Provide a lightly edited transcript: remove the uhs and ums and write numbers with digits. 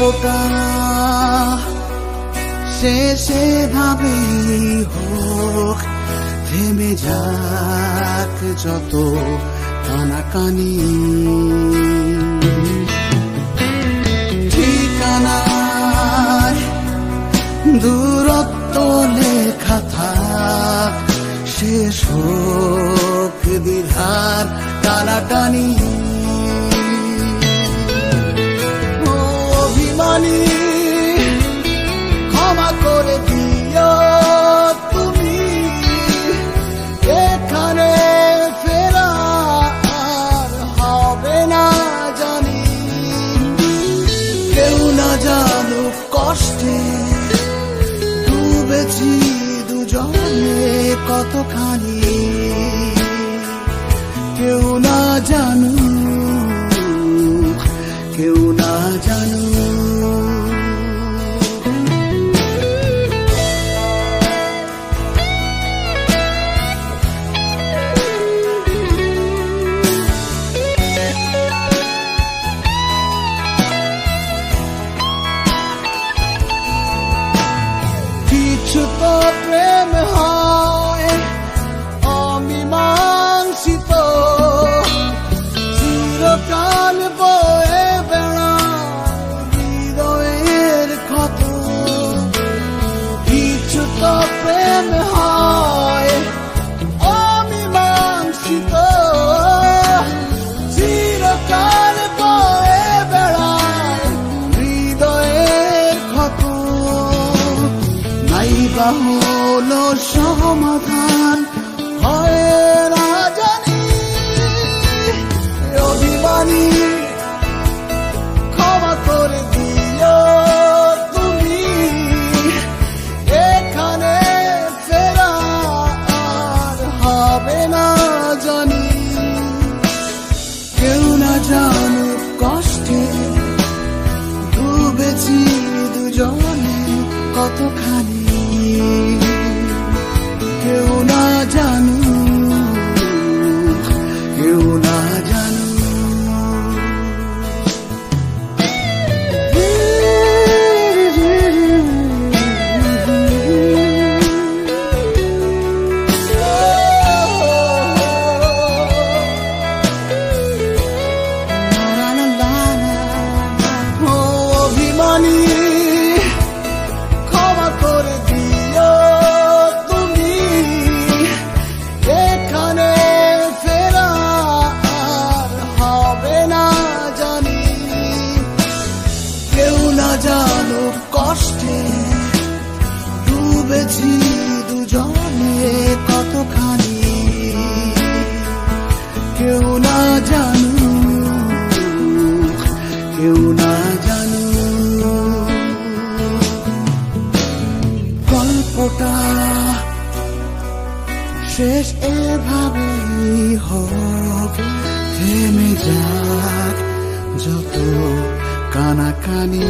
গল্পটা শেষে ভাবেই হোক, থেমে যাক যত কানাকানি। ঠিকানায় দূরত্ব লেখা থাক, শেষ হোক দ্বিধার টানাটানি। অভিমানী ক্ষমা করে দিও তুমি, এখানে ফেরা আর হবে না জানি। কেউ না জানুক কষ্টে ডুবেছি দুজনে কতখানি, কেউ না জানুক, কেউ না জানুক। কিছু তো প্রেম হয় অমীমাংসিত, চিরকাল বয়ে বেড়ায় হৃদয়ের ক্ষত। কিছু তো প্রেম হয় অমীমাংসিত, চিরকাল বয়ে বেড়ায় হৃদয়ের ক্ষত। নাইবা হলো সমাধান হয় না জানি, অভিমানী ক্ষমা করে দিও তুমি, এখানে ফেরা আর হবে না জানি। কেউ না জানুক কষ্টে ডুবেছি দুজনে কতখানি, কেউ না জানুক, কেউ না জানুক। অভিমানী ক্ষমা করে দিও তুমি, এখানে ফেরা আর হবে না জানি। কেউ না জানুক কষ্টে ডুবেছি দুজনে কতখানি, কেউ না জানুক, কেউ না জানুক। গল্পটা শেষ এভাবেই হোক, থেমে যাক যত কানাকানি।